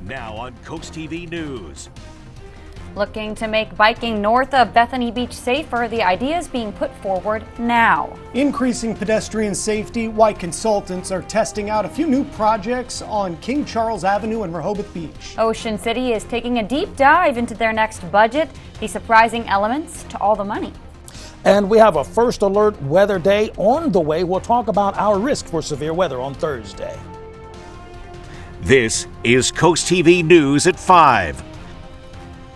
Now on CoastTV News. Looking to make biking north of Bethany Beach safer, the idea is being put forward now. Increasing pedestrian safety, White consultants are testing out a few new projects on King Charles Avenue and Rehoboth Beach. Ocean City is taking a deep dive into their next budget, the surprising elements to all the money. And we have a first alert weather day on the way. We'll talk about our risk for severe weather on Thursday. This is CoastTV News at 5.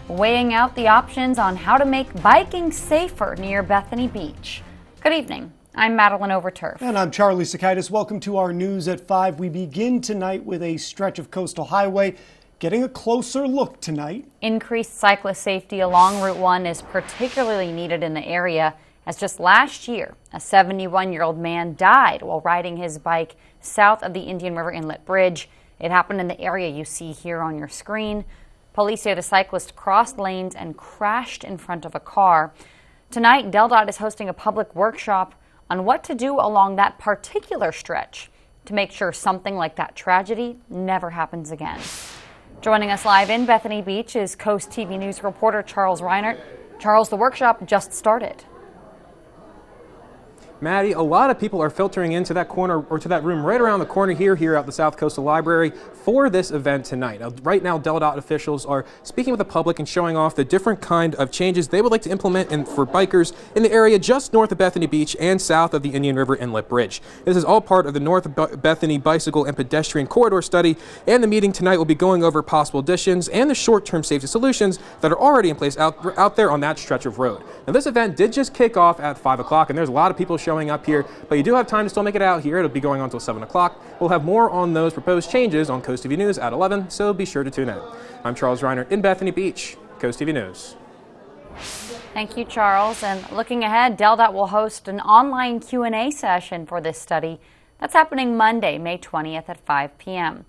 Weighing out the options on how to make biking safer near Bethany Beach. Good evening. I'm Madeline Overturf. And I'm Charlie Sakaitis. Welcome to our News at 5. We begin tonight with a stretch of coastal highway. Getting a closer look tonight. Increased cyclist safety along Route 1 is particularly needed in the area, as just last year, a 71-year-old man died while riding his bike south of the Indian River Inlet Bridge. It happened in the area you see here on your screen. Police say the cyclist crossed lanes and crashed in front of a car. Tonight, DelDOT is hosting a public workshop on what to do along that particular stretch to make sure something like that tragedy never happens again. Joining us live in Bethany Beach is CoastTV News reporter Charles Reinert. Charles, the workshop just started. Maddie, a lot of people are filtering into that corner or to that room right around the corner here at the South Coastal Library for this event tonight. Right now, DelDOT officials are speaking with the public and showing off the different kind of changes they would like to implement for bikers in the area just north of Bethany Beach and south of the Indian River Inlet Bridge. This is all part of the North Bethany Bicycle and Pedestrian Corridor Study, and the meeting tonight will be going over possible additions and the short-term safety solutions that are already in place out there on that stretch of road. Now, this event did just kick off at 5 o'clock, and there's a lot of people showing up here, but you do have time to still make it out here. It'll be going on until 7 o'clock. We'll have more on those proposed changes on CoastTV News at 11, so be sure to tune in. I'm Charles Reinert in Bethany Beach, CoastTV News. Thank you, Charles. And looking ahead, DelDOT will host an online Q&A session for this study. That's happening Monday, May 20th at 5 p.m.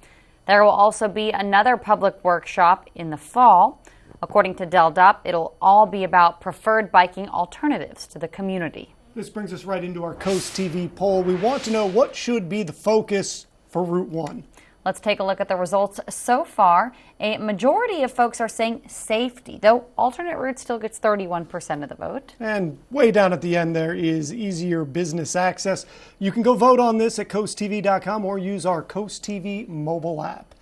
There will also be another public workshop in the fall. According to DelDOT, it'll all be about preferred biking alternatives to the community. This brings us right into our CoastTV poll. We want to know what should be the focus for Route 1. Let's take a look at the results so far. A majority of folks are saying safety, though alternate route still gets 31% of the vote. And way down at the end there is easier business access. You can go vote on this at coasttv.com or use our CoastTV mobile app.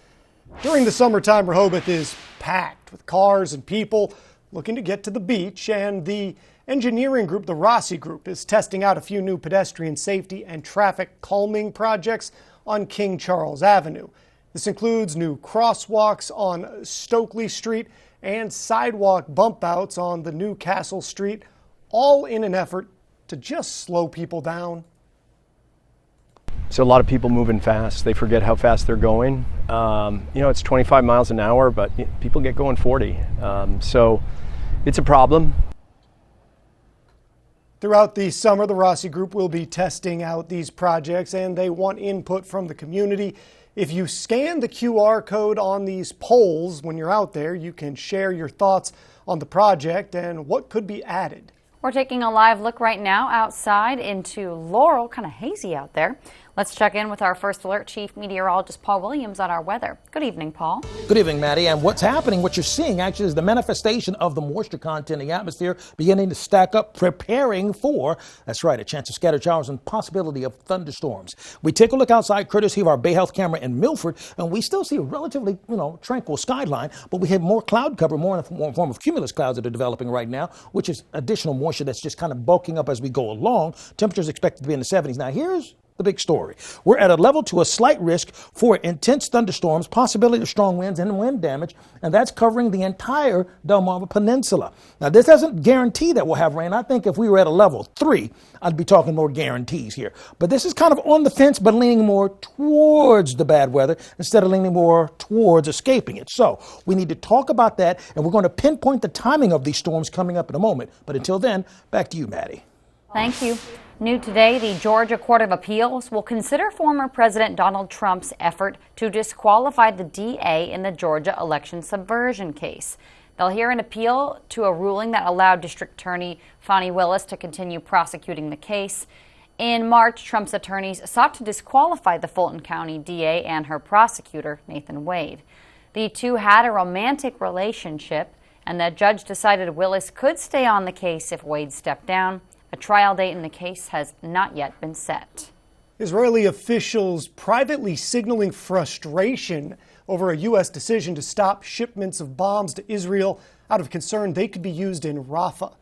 During the summertime, Rehoboth is packed with cars and people looking to get to the beach, and the engineering group, the Rossi Group, is testing out a few new pedestrian safety and traffic calming projects on King Charles Avenue. This includes new crosswalks on Stokely Street and sidewalk bump outs on the new Castle Street, all in an effort to just slow people down. So a lot of people moving fast. They forget how fast they're going. It's 25 miles an hour, but people get going 40. So it's a problem. Throughout the summer, the Rossi Group will be testing out these projects, and they want input from the community. If you scan the QR code on these poles when you're out there, you can share your thoughts on the project and what could be added. We're taking a live look right now outside into Laurel, kind of hazy out there. Let's check in with our First Alert Chief Meteorologist Paul Williams on our weather. Good evening, Paul. Good evening, Maddie. And what's happening, what you're seeing actually is the manifestation of the moisture content in the atmosphere beginning to stack up, preparing for, that's right, a chance of scattered showers and possibility of thunderstorms. We take a look outside, courtesy of our Bay Health camera in Milford, and we still see a relatively, tranquil skyline, but we have more cloud cover, more in the form of cumulus clouds that are developing right now, which is additional moisture that's just kind of bulking up as we go along. Temperatures expected to be in the 70s. Now, here's the big story. We're at a level to a slight risk for intense thunderstorms, possibility of strong winds and wind damage, and that's covering the entire Delmarva Peninsula. Now, this doesn't guarantee that we'll have rain. I think if we were at a level 3, I'd be talking more guarantees here. But this is kind of on the fence, but leaning more towards the bad weather instead of leaning more towards escaping it. So we need to talk about that, and we're going to pinpoint the timing of these storms coming up in a moment. But until then, back to you, Maddie. Thank you. New today, the Georgia Court of Appeals will consider former President Donald Trump's effort to disqualify the DA in the Georgia election subversion case. They'll hear an appeal to a ruling that allowed District Attorney Fani Willis to continue prosecuting the case. In March, Trump's attorneys sought to disqualify the Fulton County DA and her prosecutor, Nathan Wade. The two had a romantic relationship, and the judge decided Willis could stay on the case if Wade stepped down. A trial date in the case has not yet been set. Israeli officials privately signaling frustration over a U.S. decision to stop shipments of bombs to Israel out of concern they could be used in Rafah.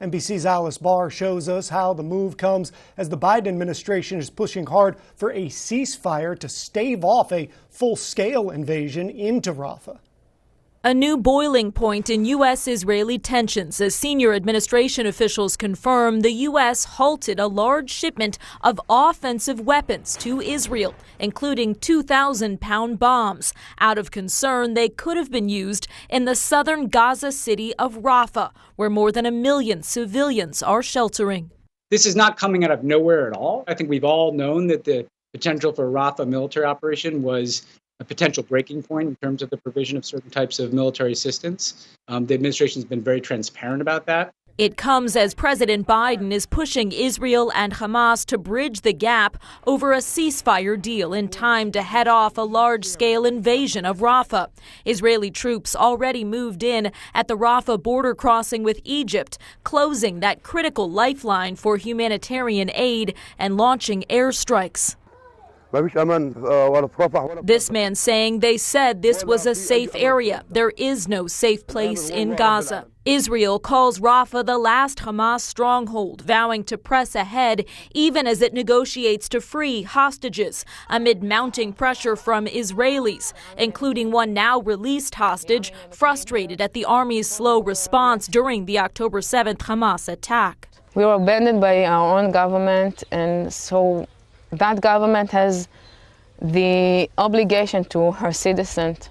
NBC's Alice Barr shows us how the move comes as the Biden administration is pushing hard for a ceasefire to stave off a full-scale invasion into Rafah. A new boiling point in U.S.-Israeli tensions as senior administration officials confirm the U.S. halted a large shipment of offensive weapons to Israel, including 2,000-pound bombs, out of concern they could have been used in the southern Gaza city of Rafah, where more than 1 million civilians are sheltering. This is not coming out of nowhere at all. I think we've all known that the potential for a Rafah military operation was a potential breaking point in terms of the provision of certain types of military assistance. The administration has been very transparent about that. It comes as President Biden is pushing Israel and Hamas to bridge the gap over a ceasefire deal in time to head off a large-scale invasion of Rafah. Israeli troops already moved in at the Rafah border crossing with Egypt, closing that critical lifeline for humanitarian aid and launching airstrikes. This man saying they said this was a safe area. There is no safe place in Gaza. Israel calls Rafah the last Hamas stronghold, vowing to press ahead even as it negotiates to free hostages amid mounting pressure from Israelis, including one now released hostage, frustrated at the army's slow response during the October 7th Hamas attack. We were abandoned by our own government, and so that government has the obligation to her citizens.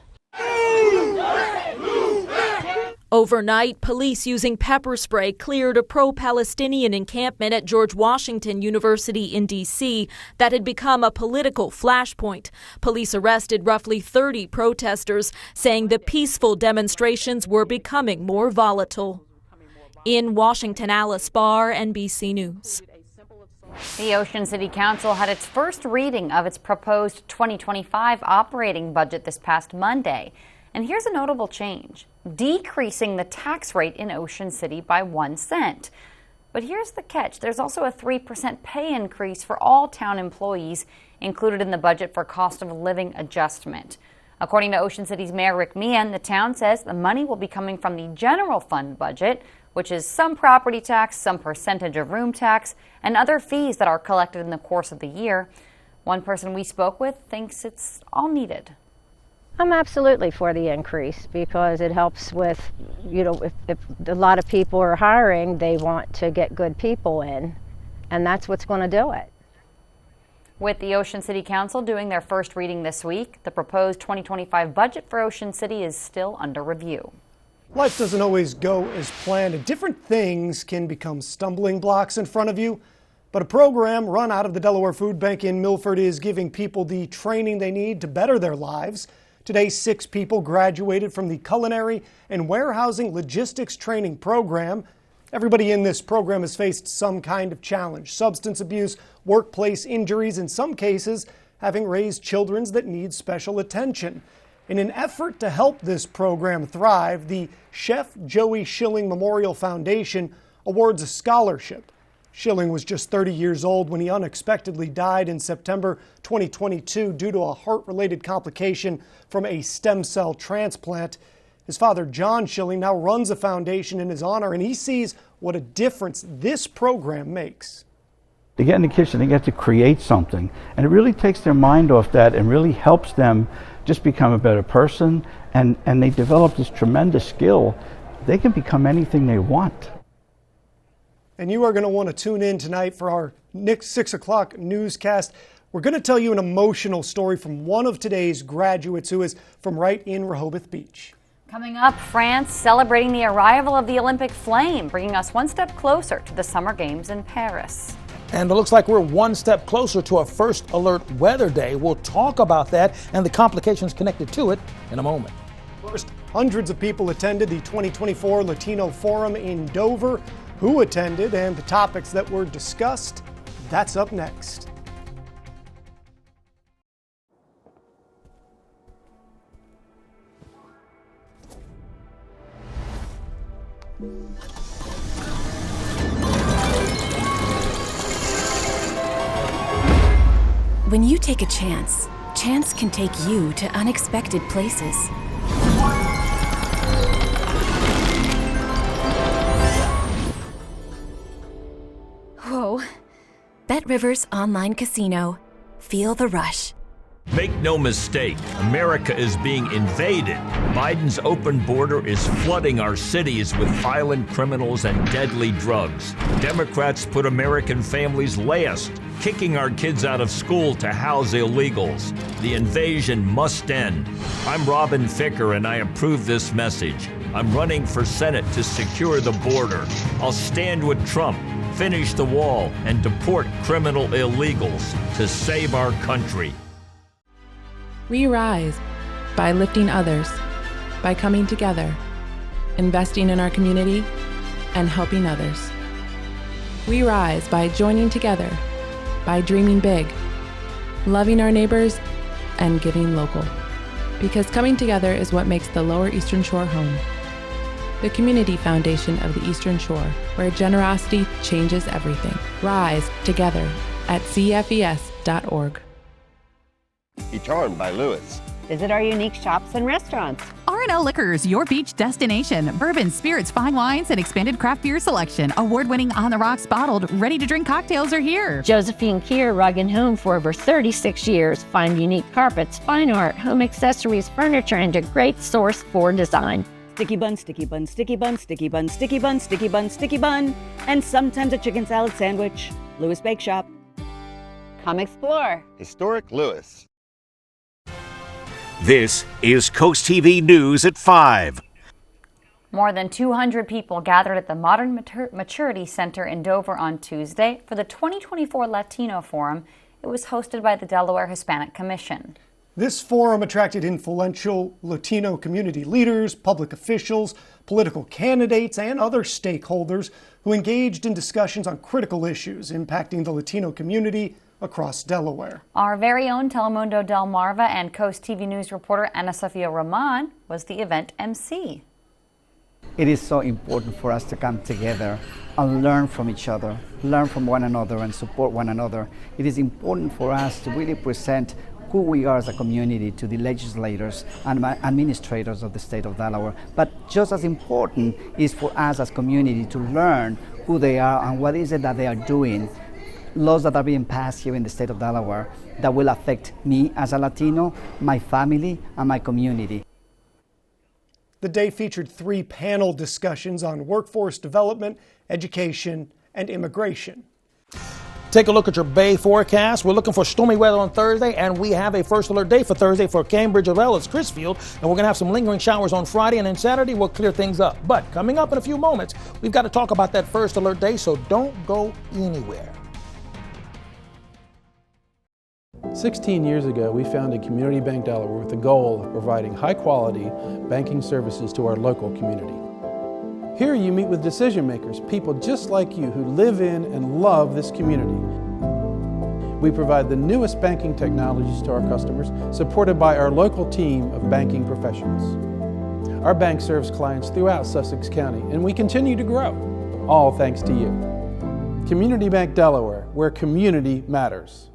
Overnight, police using pepper spray cleared a pro-Palestinian encampment at George Washington University in D.C. that had become a political flashpoint. Police arrested roughly 30 protesters, saying the peaceful demonstrations were becoming more volatile. In Washington, Alice Barr, NBC News. The Ocean City Council had its first reading of its proposed 2025 operating budget this past Monday. And here's a notable change: decreasing the tax rate in Ocean City by 1 cent. But here's the catch: there's also a 3% pay increase for all town employees included in the budget for cost of living adjustment. According to Ocean City's Mayor Rick Meehan, the town says the money will be coming from the general fund budget, which is some property tax, some percentage of room tax, and other fees that are collected in the course of the year. One person we spoke with thinks it's all needed. I'm absolutely for the increase because it helps with, if a lot of people are hiring, they want to get good people in, and that's what's going to do it. With the Ocean City Council doing their first reading this week, the proposed 2025 budget for Ocean City is still under review. Life doesn't always go as planned, and different things can become stumbling blocks in front of you. But a program run out of the Delaware Food Bank in Milford is giving people the training they need to better their lives. Today, 6 people graduated from the Culinary and Warehousing Logistics Training Program. Everybody in this program has faced some kind of challenge: substance abuse, workplace injuries, in some cases having raised children that need special attention. In an effort to help this program thrive, the Chef Joey Schilling Memorial Foundation awards a scholarship. Schilling was just 30 years old when he unexpectedly died in September 2022 due to a heart-related complication from a stem cell transplant. His father, John Schilling, now runs a foundation in his honor, and he sees what a difference this program makes. They get in the kitchen, they get to create something, and it really takes their mind off that and really helps them just become a better person, and they develop this tremendous skill. They can become anything they want. And you are going to want to tune in tonight for our next 6 o'clock newscast. We're going to tell you an emotional story from one of today's graduates who is from right in Rehoboth Beach. Coming up, France celebrating the arrival of the Olympic flame, bringing us one step closer to the Summer Games in Paris. And it looks like we're one step closer to a first alert weather day. We'll talk about that and the complications connected to it in a moment. First, hundreds of people attended the 2024 Latino Forum in Dover. Who attended and the topics that were discussed? That's up next. When you take a chance, chance can take you to unexpected places. Whoa. BetRivers Online Casino. Feel the rush. Make no mistake, America is being invaded. Biden's open border is flooding our cities with violent criminals and deadly drugs. Democrats put American families last, kicking our kids out of school to house illegals. The invasion must end. I'm Robin Ficker, and I approve this message. I'm running for Senate to secure the border. I'll stand with Trump, finish the wall, and deport criminal illegals to save our country. We rise by lifting others, by coming together, investing in our community, and helping others. We rise by joining together, by dreaming big, loving our neighbors, and giving local. Because coming together is what makes the Lower Eastern Shore home. The Community Foundation of the Eastern Shore, where generosity changes everything. Rise together at cfes.org. Etorn by Lewis. Visit our unique shops and restaurants. R&L Liquors, your beach destination. Bourbon, spirits, fine wines, and expanded craft beer selection. Award-winning On the Rocks bottled, ready-to-drink cocktails are here. Josephine Keir Rug & Home for over 36 years. Find unique carpets, fine art, home accessories, furniture, and a great source for design. Sticky bun, sticky bun, sticky bun, sticky bun, sticky bun, sticky bun, sticky bun, and sometimes a chicken salad sandwich. Lewis Bake Shop. Come explore. Historic Lewis. This is Coast TV News at 5. More than 200 people gathered at the Modern Maturity Center in Dover on Tuesday for the 2024 Latino Forum. It was hosted by the Delaware Hispanic Commission. This forum attracted influential Latino community leaders, public officials, political candidates, and other stakeholders who engaged in discussions on critical issues impacting the Latino community across Delaware. Our very own Telemundo Del Marva and Coast TV News reporter Ana Sofia Roman was the event MC. It is so important for us to come together and learn from each other, learn from one another and support one another. It is important for us to really present who we are as a community to the legislators and administrators of the state of Delaware. But just as important is for us as community to learn who they are and what is it that they are doing. Laws that are being passed here in the state of Delaware that will affect me as a Latino, my family, and my community. The day featured 3 panel discussions on workforce development, education, and immigration. Take a look at your Bay forecast. We're looking for stormy weather on Thursday, and we have a first alert day for Thursday for Cambridge as well as Crisfield. And we're going to have some lingering showers on Friday, and then Saturday we'll clear things up. But coming up in a few moments, we've got to talk about that first alert day, so don't go anywhere. 16 years ago, we founded Community Bank Delaware with the goal of providing high-quality banking services to our local community. Here you meet with decision makers, people just like you who live in and love this community. We provide the newest banking technologies to our customers, supported by our local team of banking professionals. Our bank serves clients throughout Sussex County, and we continue to grow, all thanks to you. Community Bank Delaware, where community matters.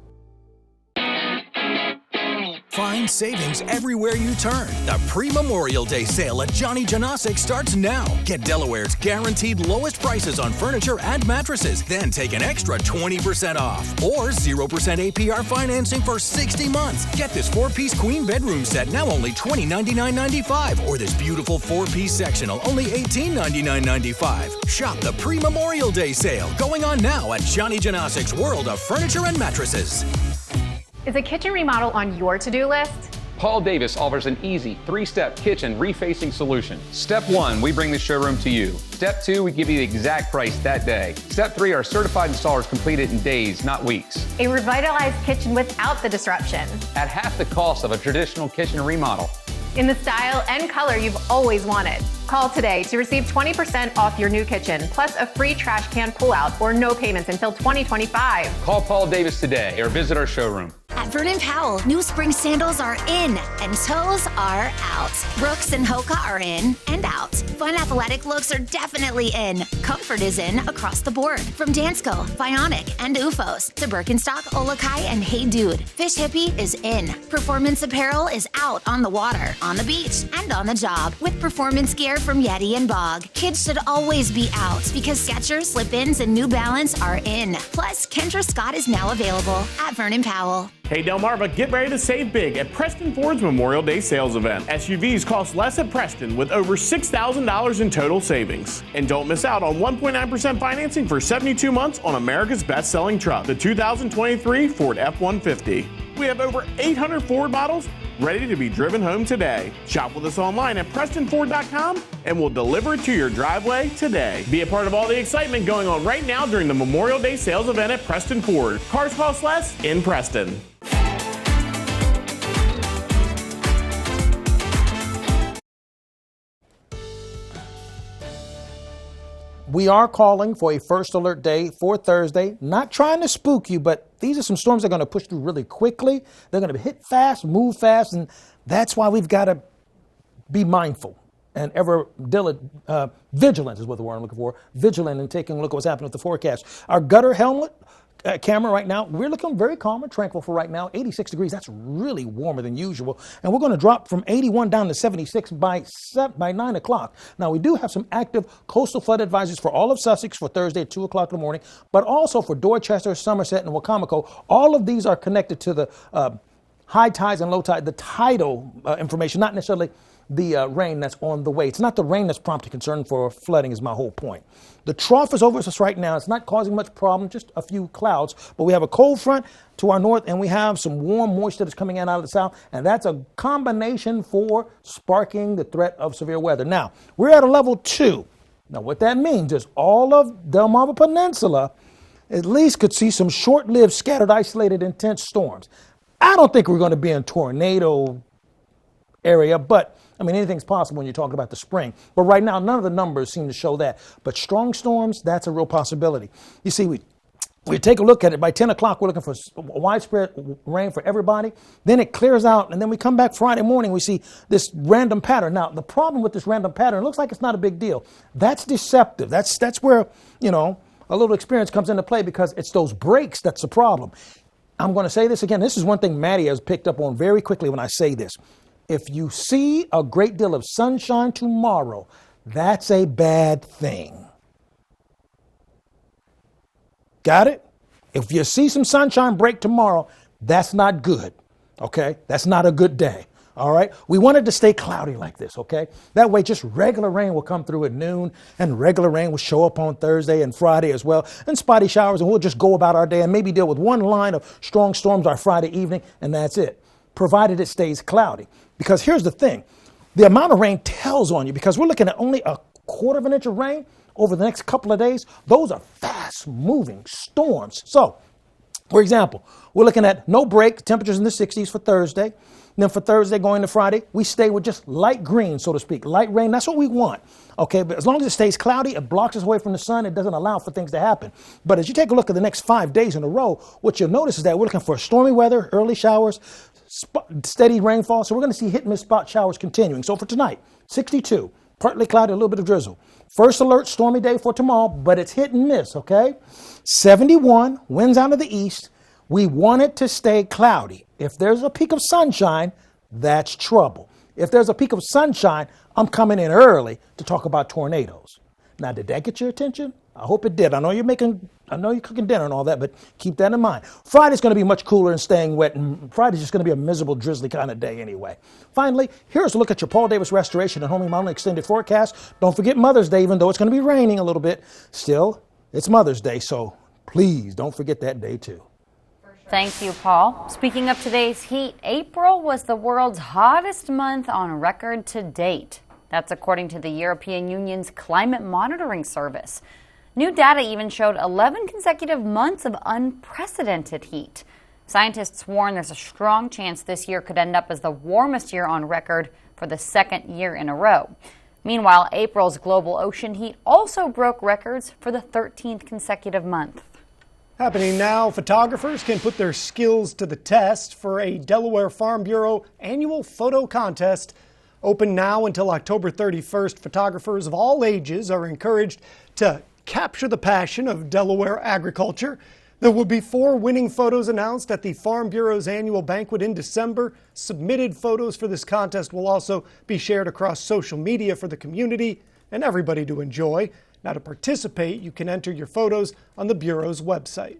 Find savings everywhere you turn. The pre-Memorial Day sale at Johnny Janosic starts now. Get Delaware's guaranteed lowest prices on furniture and mattresses. Then take an extra 20% off. Or 0% APR financing for 60 months. Get this 4-piece queen bedroom set now only $20.99.95. Or this beautiful 4-piece sectional only $18.99.95. Shop the pre-Memorial Day sale going on now at Johnny Janosic's World of Furniture and Mattresses. Is a kitchen remodel on your to-do list? Paul Davis offers an easy 3-step kitchen refacing solution. Step 1, we bring the showroom to you. Step 2, we give you the exact price that day. Step 3, our certified installers complete it in days, not weeks. A revitalized kitchen without the disruption. At half the cost of a traditional kitchen remodel. In the style and color you've always wanted. Call today to receive 20% off your new kitchen, plus a free trash can pullout or no payments until 2025. Call Paul Davis today or visit our showroom. At At Vernon Powell, new spring sandals are in and toes are out. Brooks and Hoka are in and out. Fun athletic looks are definitely in. Comfort is in across the board. From Dansko, Bionic, and UFOs to Birkenstock, Olakai, and Hey Dude. Fish Hippie is in. Performance apparel is out on the water, on the beach, and on the job with performance gear from Yeti and Bog. Kids should always be out because Skechers, Slip-ins, and New Balance are in. Plus, Kendra Scott is now available at Vernon Powell. Hey Delmarva, get ready to save big at Preston Ford's Memorial Day sales event. SUVs cost less at Preston with over $6,000 in total savings. And don't miss out on 1.9% financing for 72 months on America's best-selling truck, the 2023 Ford F-150. We have over 800 Ford models ready to be driven home today. Shop with us online at PrestonFord.com and we'll deliver it to your driveway today. Be a part of all the excitement going on right now during the Memorial Day sales event at Preston Ford. Cars cost less in Preston. We are calling for a first alert day for Thursday. Not trying to spook you, but these are some storms that are going to push through really quickly. They're going to hit fast, move fast, and that's why we've got to be mindful and ever vigilant is what the word I'm looking for. Vigilant and taking a look at what's happening with the forecast. Our gutter helmet camera right now, we're looking very calm and tranquil for right now. 86 degrees, that's really warmer than usual. And we're going to drop from 81 down to 76 by 9 o'clock. Now, we do have some active coastal flood advisories for all of Sussex for Thursday at 2 o'clock in the morning, but also for Dorchester, Somerset, and Wacomico. All of these are connected to the high tides and low tide, the tidal information, not necessarily the rain that's on the way. It's not the rain that's prompting concern for flooding is my whole point. The trough is over us right now. It's not causing much problem, just a few clouds. But we have a cold front to our north, and we have some warm moisture that's coming in out of the south, and that's a combination for sparking the threat of severe weather. Now, we're at a level 2. Now, what that means is all of Delmarva Peninsula at least could see some short-lived, scattered, isolated, intense storms. I don't think we're going to be in tornado area, but I mean, anything's possible when you're talking about the spring. But right now, none of the numbers seem to show that. But strong storms, that's a real possibility. You see, we take a look at it. By 10 o'clock, we're looking for widespread rain for everybody. Then it clears out, and then we come back Friday morning, we see this random pattern. Now, the problem with this random pattern, it looks like it's not a big deal. That's deceptive. That's where, you know, a little experience comes into play because it's those breaks that's the problem. I'm going to say this again. This is one thing Maddie has picked up on very quickly when I say this. If you see a great deal of sunshine tomorrow, that's a bad thing. Got it? If you see some sunshine break tomorrow, that's not good. Okay? That's not a good day. All right? We want it to stay cloudy like this, okay? That way just regular rain will come through at noon, and regular rain will show up on Thursday and Friday as well, and spotty showers, and we'll just go about our day and maybe deal with one line of strong storms our Friday evening, and that's it, provided it stays cloudy. Because here's the thing, the amount of rain tells on you, because we're looking at only a quarter of an inch of rain over the next couple of days. Those are fast moving storms. So, for example, we're looking at no break, temperatures in the 60s for Thursday. And then for Thursday going to Friday, we stay with just light green, so to speak, light rain. That's what we want. Okay, but as long as it stays cloudy, it blocks us away from the sun. It doesn't allow for things to happen. But as you take a look at the next 5 days in a row, what you'll notice is that we're looking for stormy weather, early showers, steady rainfall. So we're going to see hit and miss spot showers continuing. So for tonight, 62, partly cloudy, a little bit of drizzle. First alert, stormy day for tomorrow, but it's hit and miss, okay? 71, winds out of the east. We want it to stay cloudy. If there's a peak of sunshine, that's trouble. If there's a peak of sunshine, I'm coming in early to talk about tornadoes. Now, did that get your attention? I hope it did. I know you're cooking dinner and all that, but keep that in mind. Friday's going to be much cooler and staying wet, and Friday's just going to be a miserable, drizzly kind of day anyway. Finally, here's a look at your Paul Davis Restoration and Home Remodeling Extended Forecast. Don't forget Mother's Day, even though it's going to be raining a little bit. Still, it's Mother's Day, so please don't forget that day too. Thank you, Paul. Speaking of today's heat, April was the world's hottest month on record to date. That's according to the European Union's Climate Monitoring Service. New data even showed 11 consecutive months of unprecedented heat. Scientists warn there's a strong chance this year could end up as the warmest year on record for the second year in a row. Meanwhile, April's global ocean heat also broke records for the 13th consecutive month. Happening now, photographers can put their skills to the test for a Delaware Farm Bureau annual photo contest. Open now until October 31st, photographers of all ages are encouraged to capture the passion of Delaware agriculture. There will be 4 winning photos announced at the Farm Bureau's annual banquet in December. Submitted photos for this contest will also be shared across social media for the community and everybody to enjoy. Now, to participate, you can enter your photos on the Bureau's website.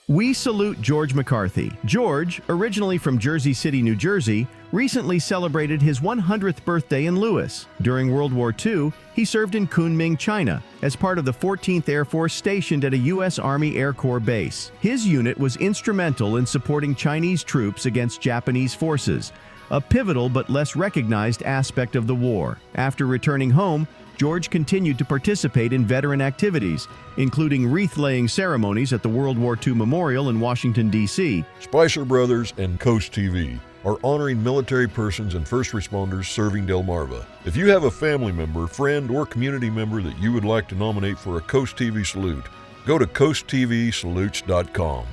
We salute George McCarthy. George, originally from Jersey City, New Jersey, recently celebrated his 100th birthday in Lewis. During World War II, he served in Kunming, China, as part of the 14th Air Force stationed at a U.S. Army Air Corps base. His unit was instrumental in supporting Chinese troops against Japanese forces, a pivotal but less recognized aspect of the war. After returning home, George continued to participate in veteran activities, including wreath-laying ceremonies at the World War II Memorial in Washington, D.C. Spicer Brothers and CoastTV are honoring military persons and first responders serving Delmarva. If you have a family member, friend, or community member that you would like to nominate for a CoastTV salute, go to coasttvsalutes.com.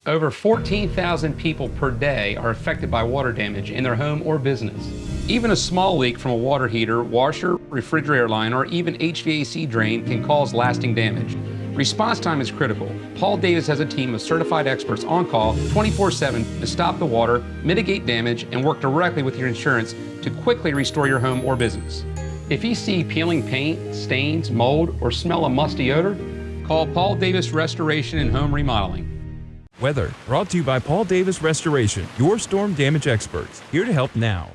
Over 14,000 people per day are affected by water damage in their home or business. Even a small leak from a water heater, washer, refrigerator line, or even HVAC drain can cause lasting damage. Response time is critical. Paul Davis has a team of certified experts on call 24/7 to stop the water, mitigate damage, and work directly with your insurance to quickly restore your home or business. If you see peeling paint, stains, mold, or smell a musty odor, call Paul Davis Restoration and Home Remodeling. Weather brought to you by Paul Davis Restoration, your storm damage experts, here to help now.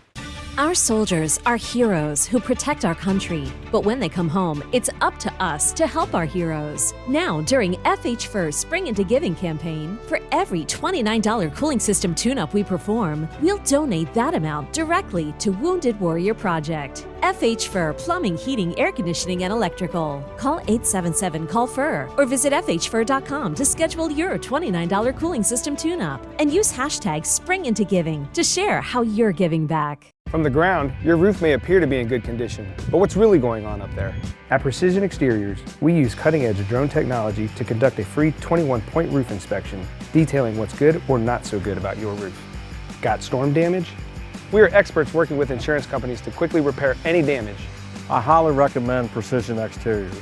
Our soldiers are heroes who protect our country, but when they come home, it's up to us to help our heroes. Now, during FH First Spring Into Giving campaign, for every $29 cooling system tune-up we perform, we'll donate that amount directly to Wounded Warrior Project. FH Fur Plumbing, Heating, Air Conditioning, and Electrical. Call 877-CALL-FUR or visit FHFur.com to schedule your $29 cooling system tune-up and use hashtag SpringIntoGiving to share how you're giving back. From the ground, your roof may appear to be in good condition, but what's really going on up there? At Precision Exteriors, we use cutting-edge drone technology to conduct a free 21-point roof inspection, detailing what's good or not so good about your roof. Got storm damage? We are experts working with insurance companies to quickly repair any damage. I highly recommend Precision Exteriors.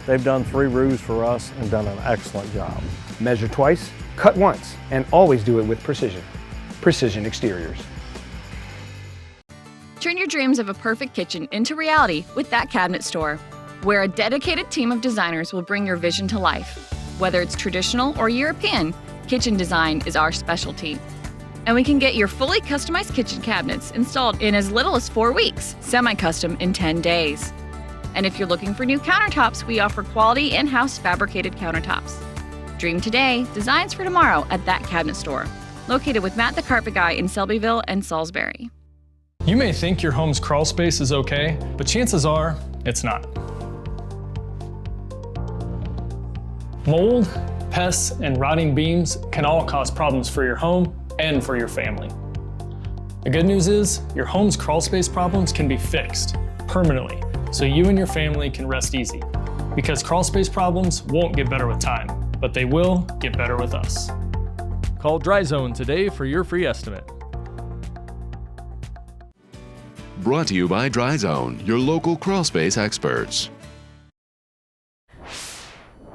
They've done 3 roofs for us and done an excellent job. Measure twice, cut once, and always do it with precision. Precision Exteriors. Turn your dreams of a perfect kitchen into reality with That Cabinet Store, where a dedicated team of designers will bring your vision to life. Whether it's traditional or European, kitchen design is our specialty. And we can get your fully customized kitchen cabinets installed in as little as 4 weeks, semi-custom in 10 days. And if you're looking for new countertops, we offer quality in-house fabricated countertops. Dream today, designs for tomorrow at That Cabinet Store, located with Matt the Carpet Guy in Selbyville and Salisbury. You may think your home's crawl space is okay, but chances are it's not. Mold, pests, and rotting beams can all cause problems for your home and for your family. The good news is your home's crawl space problems can be fixed permanently, so you and your family can rest easy. Because crawl space problems won't get better with time, but they will get better with us. Call Dry Zone today for your free estimate. Brought to you by Dry Zone, your local crawl space experts.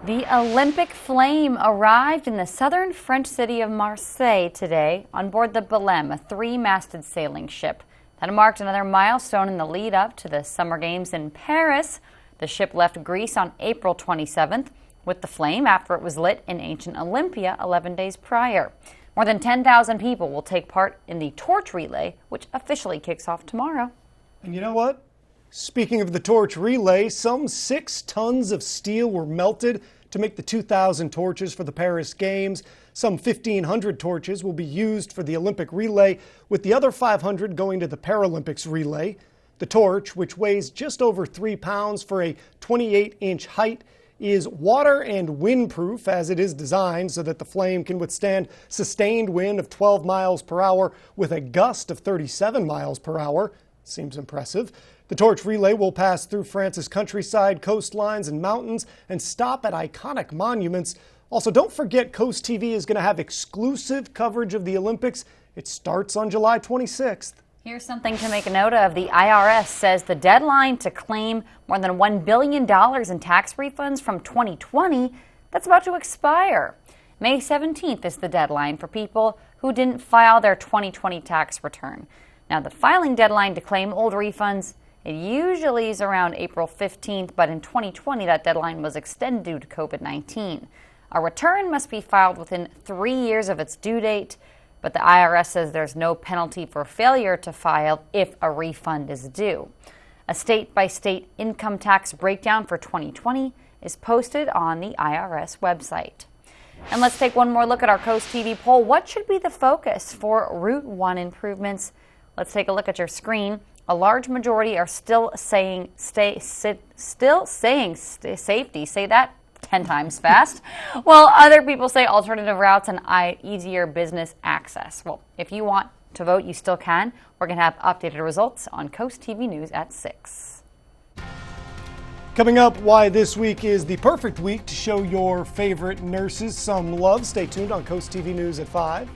The Olympic flame arrived in the southern French city of Marseille today on board the Belém, a 3-masted sailing ship. That marked another milestone in the lead up to the Summer Games in Paris. The ship left Greece on April 27th with the flame after it was lit in ancient Olympia 11 days prior. More than 10,000 people will take part in the torch relay, which officially kicks off tomorrow. And you know what? Speaking of the torch relay, some 6 tons of steel were melted to make the 2,000 torches for the Paris Games. Some 1,500 torches will be used for the Olympic relay, with the other 500 going to the Paralympics relay. The torch, which weighs just over 3 pounds for a 28-inch height, is water and windproof as it is designed so that the flame can withstand sustained wind of 12 miles per hour with a gust of 37 miles per hour. Seems impressive. The The torch relay will pass through France's countryside, coastlines, and mountains and stop at iconic monuments. Also, don't forget Coast TV is going to have exclusive coverage of the Olympics. It starts on July 26th. Here's something to make a note of. The IRS says the deadline to claim more than $1 billion in tax refunds from 2020, that's about to expire. May 17th is the deadline for people who didn't file their 2020 tax return. Now, the filing deadline to claim old refunds, it usually is around April 15th, but in 2020 that deadline was extended due to COVID-19. A return must be filed within 3 years of its due date, but the IRS says there's no penalty for failure to file if a refund is due. A state-by-state income tax breakdown for 2020 is posted on the IRS website. And let's take one more look at our Coast TV poll. What should be the focus for Route 1 improvements? Let's take a look at your screen. A large majority are still saying safety. Say that 10 times fast. While other people say alternative routes and easier business access. Well, if you want to vote, you still can. We're going to have updated results on Coast TV News at 6. Coming up, why this week is the perfect week to show your favorite nurses some love. Stay tuned on Coast TV News at 5.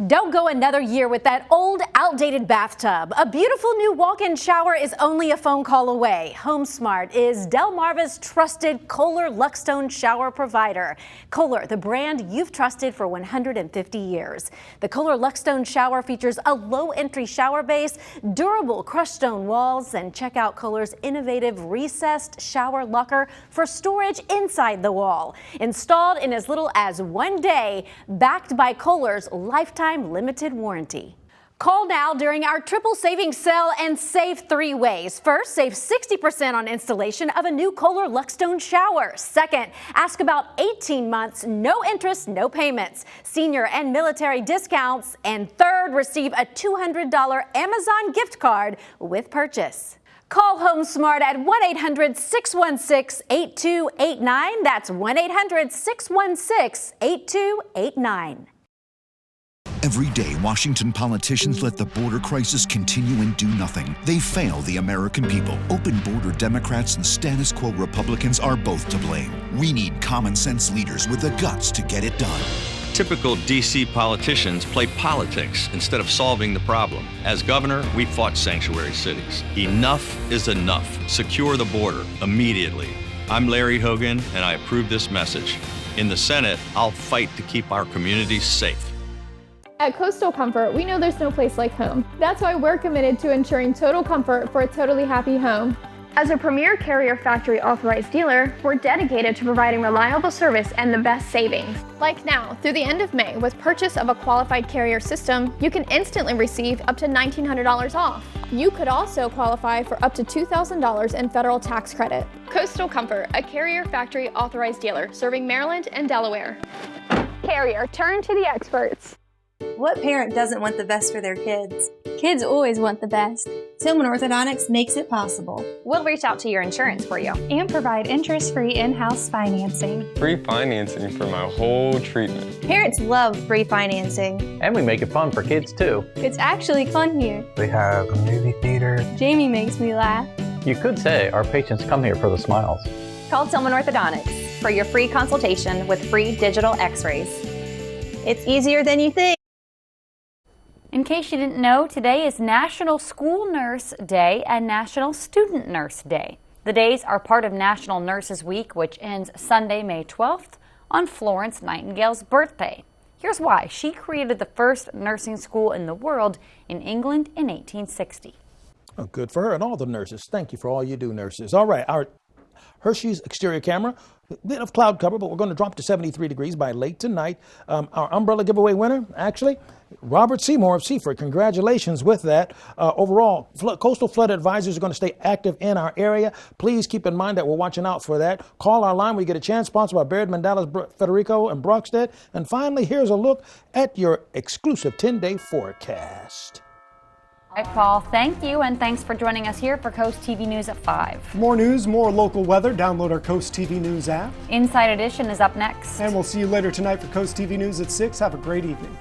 Don't go another year with that old, outdated bathtub. A beautiful new walk-in shower is only a phone call away. HomeSmart is Delmarva's trusted Kohler Luxstone shower provider. Kohler, the brand you've trusted for 150 years. The Kohler Luxstone shower features a low-entry shower base, durable crushed stone walls, and check out Kohler's innovative recessed shower locker for storage inside the wall. Installed in as little as 1 day, backed by Kohler's lifetime limited warranty. Call now during our triple savings sale and save 3 ways. First, save 60% on installation of a new Kohler Luxstone shower. Second, ask about 18 months, no interest, no payments, senior and military discounts. And third, receive a $200 Amazon gift card with purchase. Call HomeSmart at 1-800-616-8289. That's 1-800-616-8289. Every day, Washington politicians let the border crisis continue and do nothing. They fail the American people. Open border Democrats and status quo Republicans are both to blame. We need common sense leaders with the guts to get it done. Typical D.C. politicians play politics instead of solving the problem. As governor, we fought sanctuary cities. Enough is enough. Secure the border immediately. I'm Larry Hogan, and I approve this message. In the Senate, I'll fight to keep our communities safe. At Coastal Comfort, we know there's no place like home. That's why we're committed to ensuring total comfort for a totally happy home. As a premier Carrier factory authorized dealer, we're dedicated to providing reliable service and the best savings. Like now, through the end of May, with purchase of a qualified Carrier system, you can instantly receive up to $1,900 off. You could also qualify for up to $2,000 in federal tax credit. Coastal Comfort, a Carrier factory authorized dealer serving Maryland and Delaware. Carrier, turn to the experts. What parent doesn't want the best for their kids? Kids always want the best. Tillman Orthodontics makes it possible. We'll reach out to your insurance for you and provide interest-free in-house financing. Free financing for my whole treatment. Parents love free financing. And we make it fun for kids too. It's actually fun here. We have a movie theater. Jamie makes me laugh. You could say our patients come here for the smiles. Call Tillman Orthodontics for your free consultation with free digital x-rays. It's easier than you think. In case you didn't know, today is National School Nurse Day and National Student Nurse Day. The days are part of National Nurses Week, which ends Sunday, May 12th, on Florence Nightingale's birthday. Here's why. She created the first nursing school in the world in England in 1860. Oh, good for her and all the nurses. Thank you for all you do, nurses. All right, our Hershey's exterior camera, a bit of cloud cover, but we're going to drop to 73 degrees by late tonight. Our umbrella giveaway winner, actually, Robert Seymour of Seaford. Congratulations with that. Overall, coastal flood advisors are going to stay active in our area. Please keep in mind that we're watching out for that. Call our line. We get a chance. Sponsored by Baird, Mandalas, Federico, and Brockstead. And finally, here's a look at your exclusive 10-day forecast. All right, Paul, thank you, and thanks for joining us here for Coast TV News at 5. For more news, more local weather, download our Coast TV News app. Inside Edition is up next. And we'll see you later tonight for Coast TV News at 6. Have a great evening.